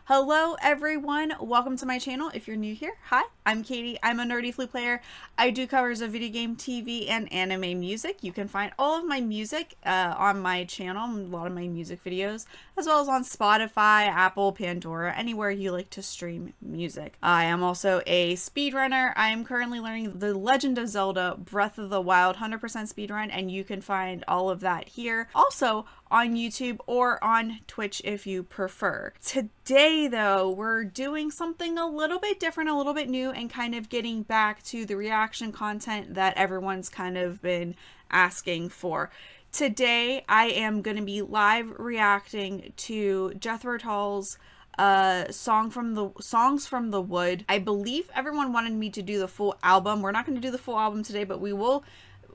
Hello everyone, welcome to my channel. If you're new here, hi, I'm Katie. I'm a nerdy flute player. I do covers of video game, TV, and anime music. You can find all of my music on my channel, a lot of my music videos, as well as on Spotify, Apple, Pandora, anywhere you like to stream music. I am also a speedrunner. I am currently learning The Legend of Zelda Breath of the Wild 100% speedrun, and you can find all of that here. Also on YouTube or on Twitch if you prefer. Today though, we're doing something a little bit different, a little bit new, and kind of getting back to the reaction content that everyone's kind of been asking for. Today I am going to be live reacting to Jethro Tull's songs from the Wood. I believe everyone wanted me to do the full album. We're not going to do the full album today, but we will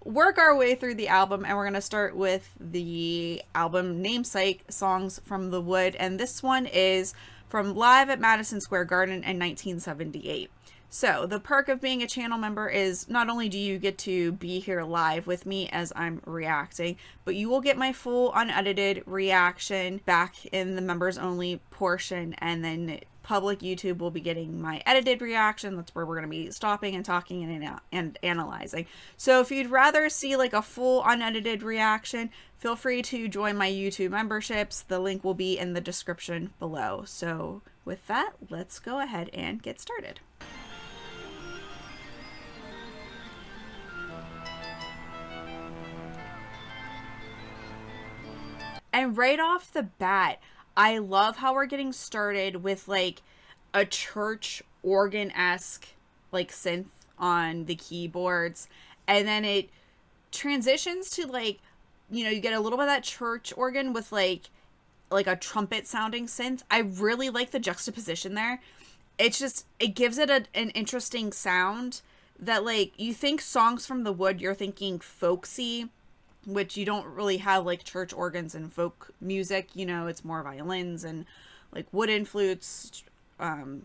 work our way through the album, and we're going to start with the album namesake, Songs from the Wood, and this one is from live at Madison Square Garden in 1978. So the perk of being a channel member is not only do you get to be here live with me as I'm reacting, but you will get my full unedited reaction back in the members only portion, and then public YouTube will be getting my edited reaction. That's where we're going to be stopping and talking and analyzing. So if you'd rather see like a full unedited reaction, feel free to join my YouTube memberships. The link will be in the description below. So with that, let's go ahead and get started. And right off the bat, I love how we're getting started with like a church organ-esque like synth on the keyboards, and then it transitions to like, you know, you get a little bit of that church organ with like a trumpet sounding synth. I really like the juxtaposition there. It's just, it gives it an interesting sound that, like, you think Songs from the Wood, you're thinking folksy, which you don't really have like church organs and folk music, you know, it's more violins and like wooden flutes,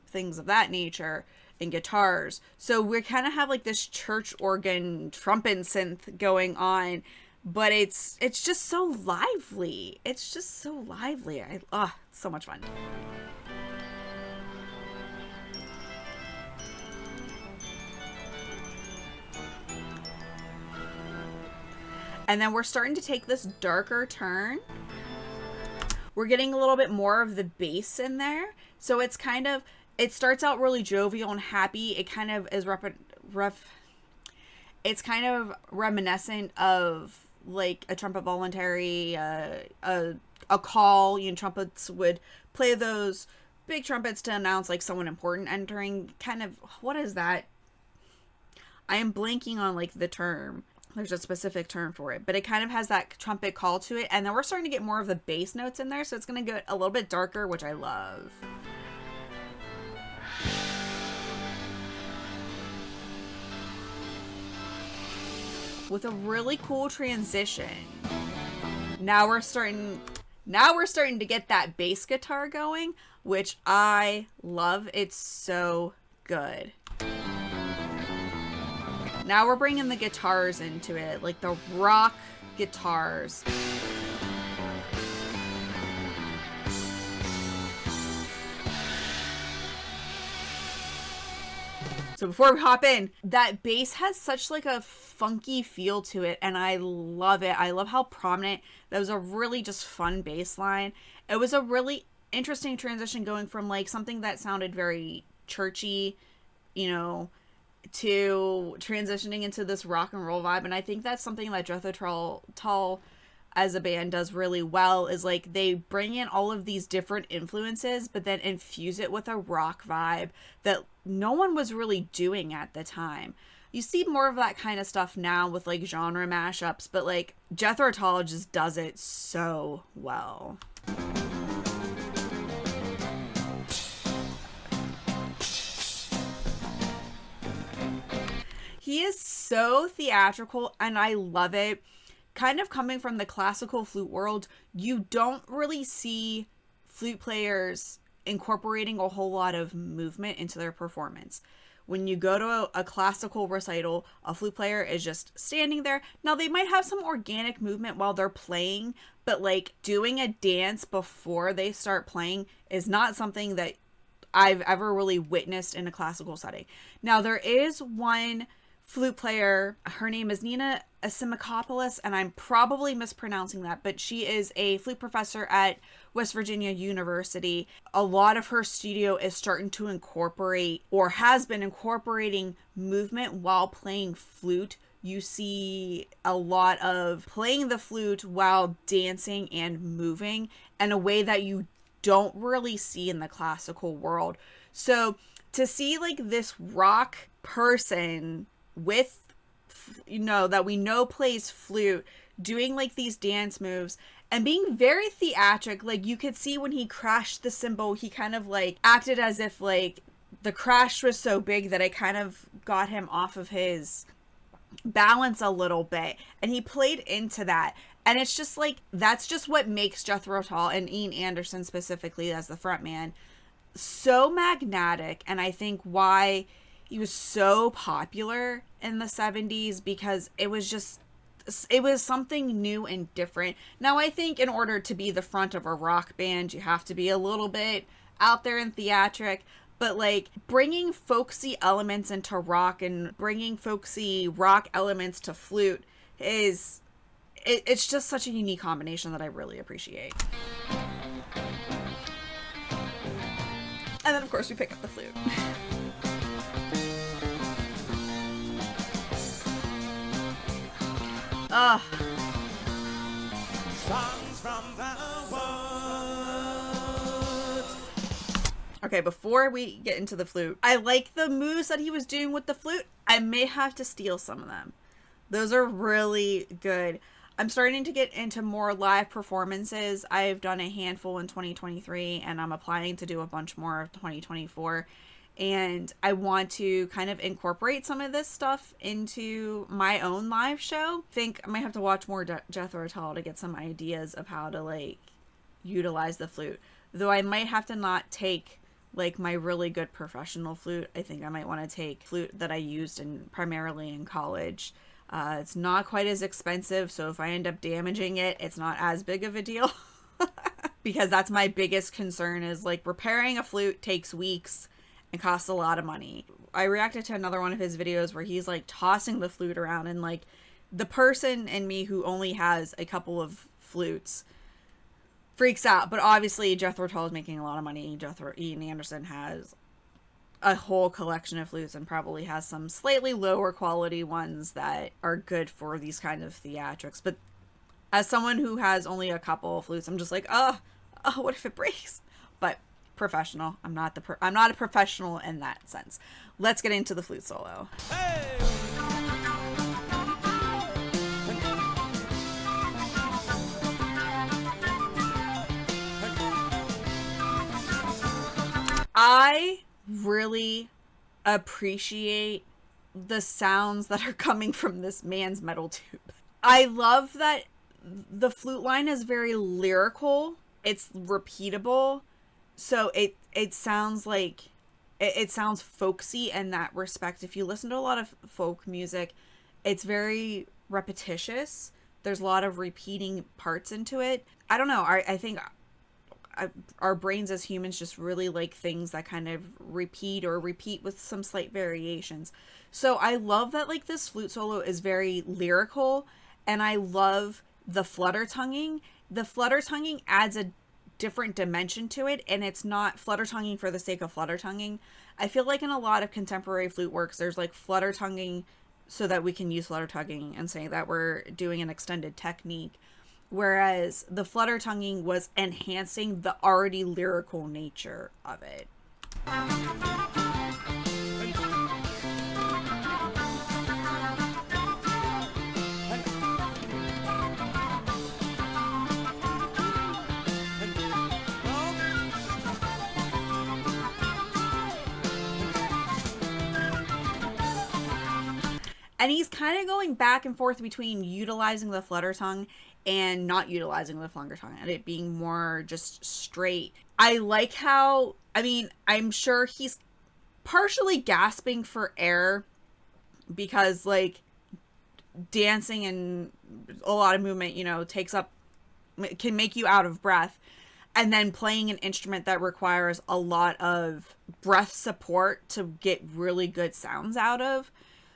things of that nature, and guitars. So we kind of have like this church organ trumpet synth going on, but it's just so lively. It's just so lively. It's so much fun. And then we're starting to take this darker turn. We're getting a little bit more of the bass in there. So it's kind of, it starts out really jovial and happy. It kind of is it's kind of reminiscent of like a trumpet voluntary, a call. You know, trumpets would play those big trumpets to announce like someone important entering. Kind of, what is that? I am blanking on like the term. There's a specific term for it, but it kind of has that trumpet call to it. And then we're starting to get more of the bass notes in there. So it's going to get a little bit darker, which I love. With a really cool transition. Now we're starting to get that bass guitar going, which I love. It's so good. Now we're bringing the guitars into it, like the rock guitars. So before we hop in, that bass has such like a funky feel to it, and I love it. I love how prominent. That was a really just fun bass line. It was a really interesting transition going from like something that sounded very churchy, you know, to transitioning into this rock and roll vibe. And I think that's something that Jethro Tull as a band does really well, is like they bring in all of these different influences but then infuse it with a rock vibe that no one was really doing at the time. You see more of that kind of stuff now with like genre mashups, but like Jethro Tull just does it so well. He is so theatrical, and I love it. Kind of coming from the classical flute world, you don't really see flute players incorporating a whole lot of movement into their performance. when you go to a classical recital, a flute player is just standing there. Now, they might have some organic movement while they're playing, but like doing a dance before they start playing is not something that I've ever really witnessed in a classical setting. Now, there is one flute player, her name is Nina Asimakopoulos, and I'm probably mispronouncing that, but she is a flute professor at West Virginia University. A lot of her studio is starting to incorporate, or has been incorporating, movement while playing flute. You see a lot of playing the flute while dancing and moving in a way that you don't really see in the classical world. So to see like this rock person with, you know, that we know plays flute, doing like these dance moves and being very theatric, like you could see when he crashed the cymbal, he kind of like acted as if like the crash was so big that it kind of got him off of his balance a little bit, and he played into that. And it's just like, that's just what makes Jethro Tull, and Ian Anderson specifically as the frontman, so magnetic. And I think why he was so popular in the 70s, because it was something new and different. Now, I think in order to be the front of a rock band, you have to be a little bit out there and theatric, but like bringing folksy elements into rock and bringing folksy rock elements to flute is, it's just such a unique combination that I really appreciate. And then of course we pick up the flute. Ugh. Songs from the woods. Okay, before we get into the flute, I like the moves that he was doing with the flute. I may have to steal some of them. Those are really good. I'm starting to get into more live performances. I've done a handful in 2023, and I'm applying to do a bunch more of 2024. And I want to kind of incorporate some of this stuff into my own live show. I think I might have to watch more Jethro Tull to get some ideas of how to like utilize the flute. Though I might have to not take like my really good professional flute. I think I might want to take flute that I used primarily in college. It's not quite as expensive, so if I end up damaging it, it's not as big of a deal. Because that's my biggest concern, is like repairing a flute takes weeks and costs a lot of money. I reacted to another one of his videos where he's like tossing the flute around, and like the person in me who only has a couple of flutes freaks out. But obviously Jethro Tull is making a lot of money. Ian Anderson has a whole collection of flutes and probably has some slightly lower quality ones that are good for these kind of theatrics. But as someone who has only a couple of flutes, I'm just like, oh, what if it breaks? But professional. I'm not a professional in that sense. Let's get into the flute solo. Hey! I really appreciate the sounds that are coming from this man's metal tube. I love that the flute line is very lyrical. It's repeatable. So it sounds like, it sounds folksy in that respect. If you listen to a lot of folk music, it's very repetitious. There's a lot of repeating parts into it. I don't know. I think our brains as humans just really like things that kind of repeat with some slight variations. So I love that like this flute solo is very lyrical, and I love the flutter tonguing. The flutter tonguing adds a different dimension to it, and it's not flutter tonguing for the sake of flutter tonguing. I feel like in a lot of contemporary flute works, there's like flutter tonguing so that we can use flutter tonguing and say that we're doing an extended technique. Whereas the flutter tonguing was enhancing the already lyrical nature of it. And he's kind of going back and forth between utilizing the flutter tongue and not utilizing the flunger tongue, and it being more just straight. I like how, I mean, I'm sure he's partially gasping for air because like dancing and a lot of movement, you know, can make you out of breath. And then playing an instrument that requires a lot of breath support to get really good sounds out of.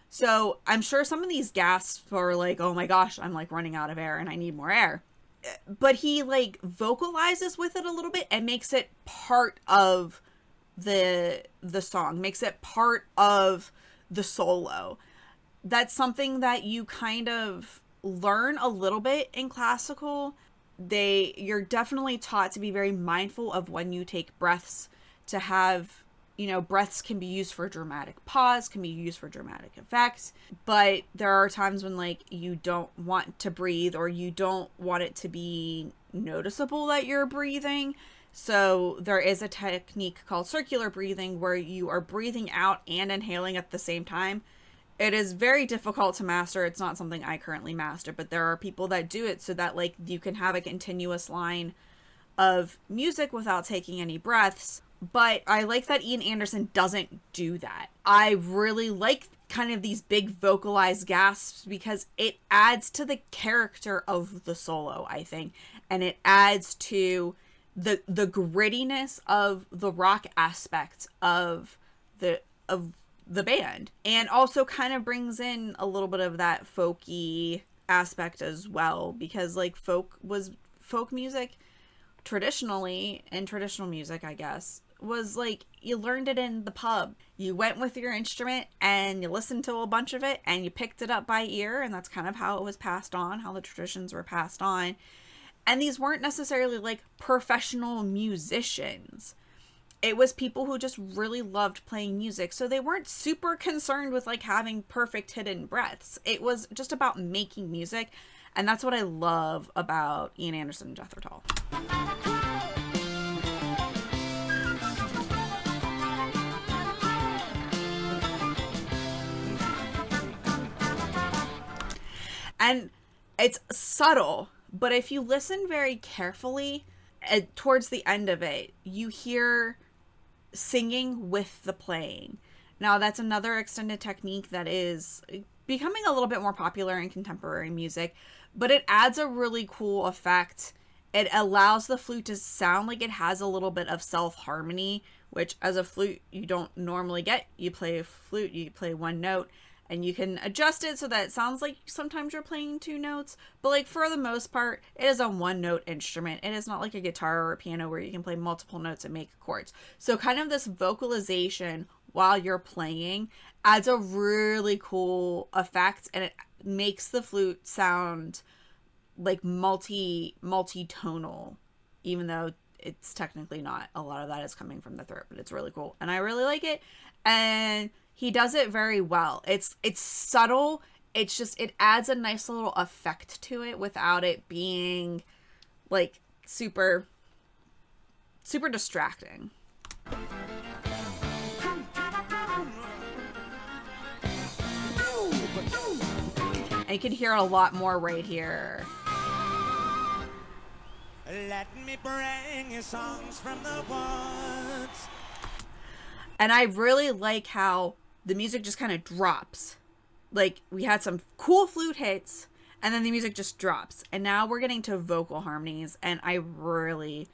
So I'm sure some of these gasps are like, oh my gosh, I'm like running out of air and I need more air. But he like vocalizes with it a little bit and makes it part of the song, makes it part of the solo. That's something that you kind of learn a little bit in classical. You're definitely taught to be very mindful of when you take breaths, to have, you know, breaths can be used for dramatic pause, can be used for dramatic effects, but there are times when like you don't want to breathe or you don't want it to be noticeable that you're breathing. So there is a technique called circular breathing where you are breathing out and inhaling at the same time. It is very difficult to master. It's not something I currently master, but there are people that do it so that like you can have a continuous line of music without taking any breaths. But I like that Ian Anderson doesn't do that. I really like kind of these big vocalized gasps because it adds to the character of the solo, I think. And it adds to the grittiness of the rock aspect of the band. And also kind of brings in a little bit of that folky aspect as well. Because like folk music traditionally, and traditional music, I guess, was like you learned it in the pub. You went with your instrument and you listened to a bunch of it and you picked it up by ear, and that's kind of how it was passed on, how the traditions were passed on. And these weren't necessarily like professional musicians. It was people who just really loved playing music, so they weren't super concerned with like having perfect hidden breaths. It was just about making music, and that's what I love about Ian Anderson and Jethro Tull. And it's subtle, but if you listen very carefully, towards the end of it, you hear singing with the playing. Now, that's another extended technique that is becoming a little bit more popular in contemporary music, but it adds a really cool effect. It allows the flute to sound like it has a little bit of self-harmony, which as a flute you don't normally get. You play a flute, you play one note, and you can adjust it so that it sounds like sometimes you're playing two notes. But like for the most part, it is a one note instrument. It is not like a guitar or a piano where you can play multiple notes and make chords. So kind of this vocalization while you're playing adds a really cool effect, and it makes the flute sound like multi-tonal, even though it's technically not. A lot of that is coming from the throat, but it's really cool. And I really like it. And he does it very well. It's subtle. It's just, it adds a nice little effect to it without it being like super distracting. And you can hear a lot more right here. Let me bring you songs from the woods. And I really like how the music just kind of drops. Like, we had some cool flute hits, and then the music just drops. And now we're getting to vocal harmonies, and I really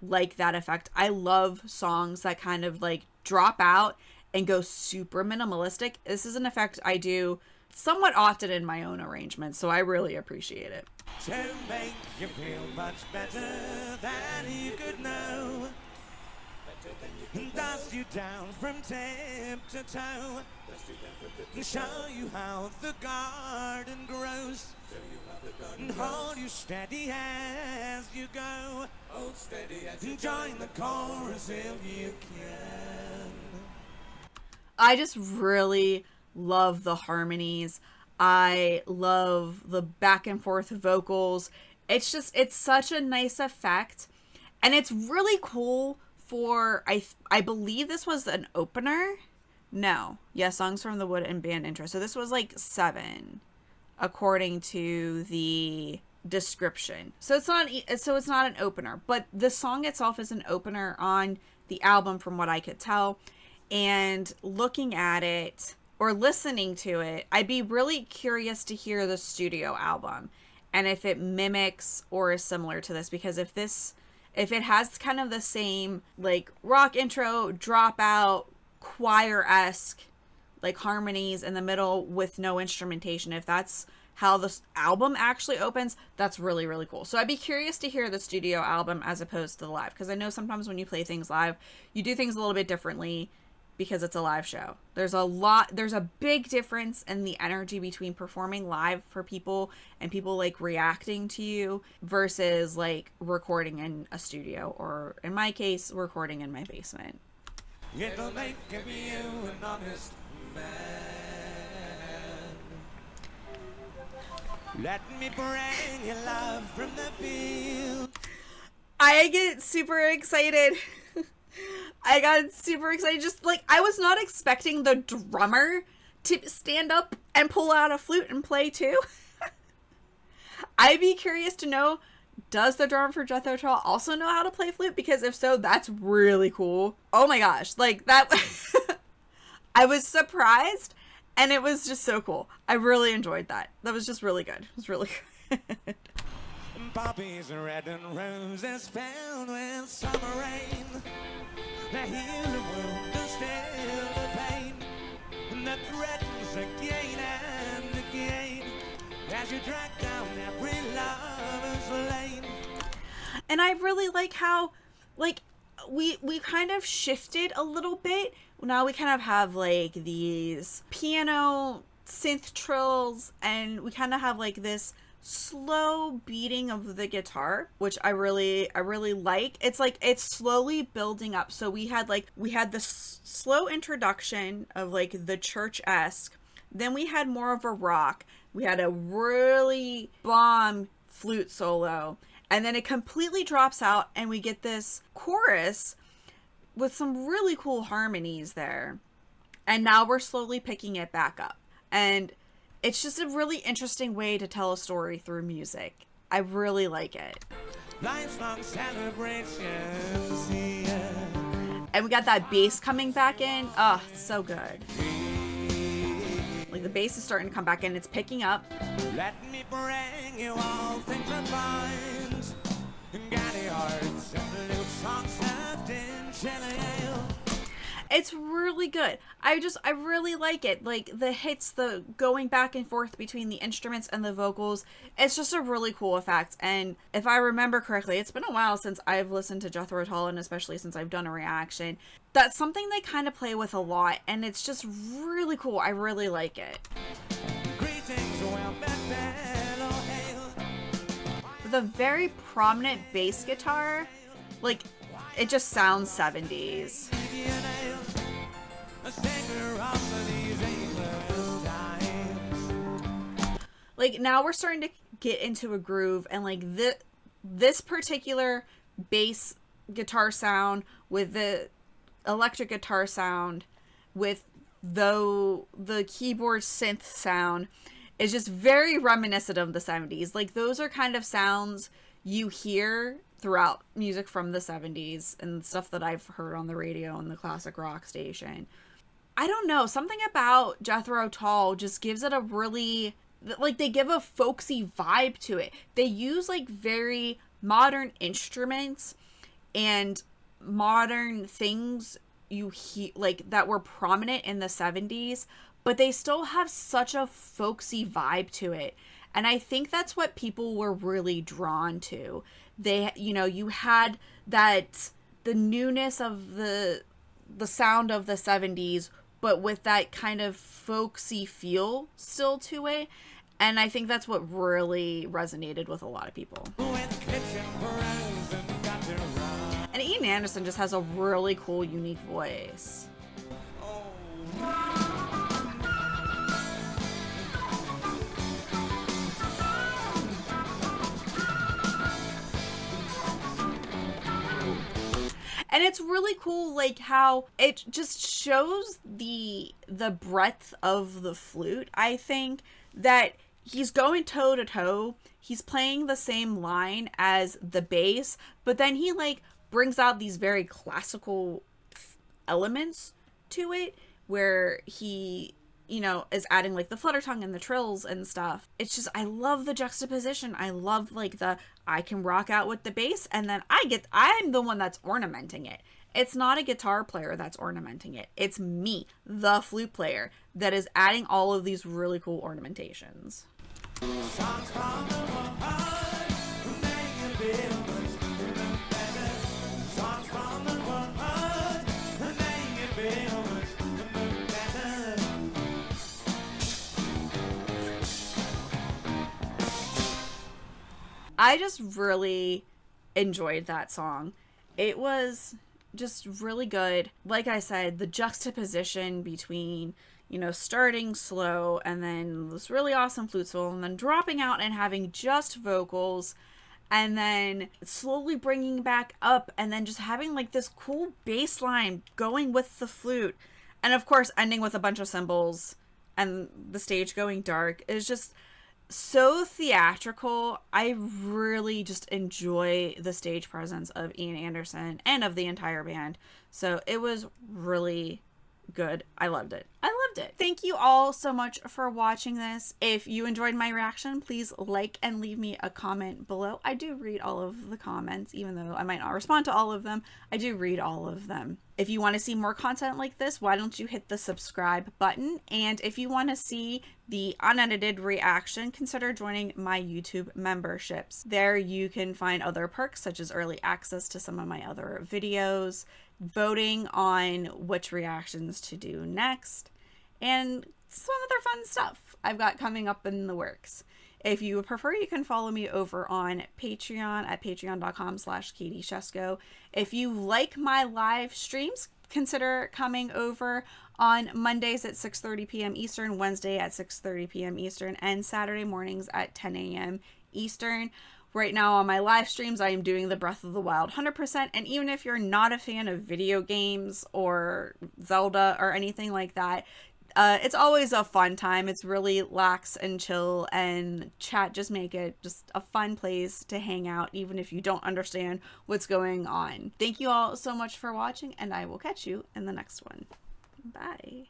like that effect. I love songs that kind of, like, drop out and go super minimalistic. This is an effect I do somewhat often in my own arrangements, so I really appreciate it. To make you feel much better than you could know. Dust you down from tip to toe. Show you how the garden grows. And hold you steady as you go. Hold steady as you join the chorus if you can. I just really love the harmonies. I love the back and forth vocals. It's such a nice effect. And it's really cool for, I believe this was an opener. No. Yeah, Songs from the Wood and band intro. So this was like 7, according to the description. So it's not an opener, but the song itself is an opener on the album from what I could tell. and looking at it or listening to it, I'd be really curious to hear the studio album and if it mimics or is similar to this, because if it has kind of the same like rock intro, dropout, choir-esque like harmonies in the middle with no instrumentation, if that's how this album actually opens, that's really, really cool. So I'd be curious to hear the studio album as opposed to the live, because I know sometimes when you play things live, you do things a little bit differently because it's a live show. There's a big difference in the energy between performing live for people and people like reacting to you versus like recording in a studio, or in my case, recording in my basement. It'll make you an honest man. Let me bring you love from the field. I get super excited. I got super excited. Just like, I was not expecting the drummer to stand up and pull out a flute and play too. I'd be curious to know, does the drummer for Jethro Tull also know how to play flute? Because if so, that's really cool. Oh my gosh. Like that. I was surprised. And it was just so cool. I really enjoyed that. That was just really good. It was really good. Poppies red and roses found with summer rain. Now heal the wound and still the pain that threatens again and again as you drag down every lover's lane. And I really like how, like, we kind of shifted a little bit. Now we kind of have like these piano synth trills, and we kind of have like this slow beating of the guitar, which I really like. It's like it's slowly building up. So we had this slow introduction of like the church-esque, then we had more of a rock, we had a really bomb flute solo, and then it completely drops out and we get this chorus with some really cool harmonies there. And now we're slowly picking it back up. And it's just a really interesting way to tell a story through music. I really like it. Lifelong celebrations, yeah. And we got that bass coming back in. Oh, it's so good. Like the bass is starting to come back in. It's picking up. Let me bring you all things refined. Galley hearts and little songs served in chili ale. It's really good. I really like it. Like the hits, the going back and forth between the instruments and the vocals. It's just a really cool effect. And if I remember correctly, it's been a while since I've listened to Jethro Tull, and especially since I've done a reaction. That's something they kind of play with a lot, and it's just really cool. I really like it. Greetings, well met, fellow hail. The very prominent bass guitar, like, it just sounds 70s. Like now we're starting to get into a groove, and like this particular bass guitar sound with the electric guitar sound with the keyboard synth sound is just very reminiscent of the 70s. Like those are kind of sounds you hear throughout music from the 70s and stuff that I've heard on the radio and the classic rock station. I don't know, something about Jethro Tull just gives it a really, like, they give a folksy vibe to it. They use like very modern instruments and modern things you hear, like, that were prominent in the 70s, but they still have such a folksy vibe to it. And I think that's what people were really drawn to. They, you know, you had that, the newness of the sound of the 70s, but with that kind of folksy feel still to it. And I think that's what really resonated with a lot of people. And Ian Anderson just has a really cool, unique voice. And it's really cool, like, how it just shows the breadth of the flute. I think that he's going toe to toe. He's playing the same line as the bass, but then he, like, brings out these very classical elements to it where he, you know, is adding like the flutter tongue and the trills and stuff. It's just, I love the juxtaposition. I love like I can rock out with the bass, and then I'm the one that's ornamenting it. It's not a guitar player that's ornamenting it. It's me, the flute player, that is adding all of these really cool ornamentations. Songs from the heart, make you feel much better. Songs from the heart, make you feel much better. I just really enjoyed that song. It was just really good. Like I said, the juxtaposition between, you know, starting slow and then this really awesome flute solo and then dropping out and having just vocals and then slowly bringing back up and then just having like this cool bass line going with the flute, and of course ending with a bunch of cymbals and the stage going dark is just so theatrical. I really just enjoy the stage presence of Ian Anderson and of the entire band. So it was really good. I loved it. Thank you all so much for watching this. If you enjoyed my reaction, please like and leave me a comment below. I do read all of the comments, even though I might not respond to all of them. I do read all of them. If you want to see more content like this, why don't you hit the subscribe button? And if you want to see the unedited reaction, consider joining my YouTube memberships. There you can find other perks such as early access to some of my other videos, voting on which reactions to do next, and some other fun stuff I've got coming up in the works. If you prefer, you can follow me over on Patreon at patreon.com/KatieShesko. If you like my live streams, consider coming over on Mondays at 6:30 p.m. Eastern, Wednesday at 6:30 p.m. Eastern, and Saturday mornings at 10 a.m. Eastern. Right now on my live streams, I am doing the Breath of the Wild 100%, and even if you're not a fan of video games or Zelda or anything like that, it's always a fun time. It's really lax and chill, and chat just make it just a fun place to hang out, even if you don't understand what's going on. Thank you all so much for watching, and I will catch you in the next one. Bye.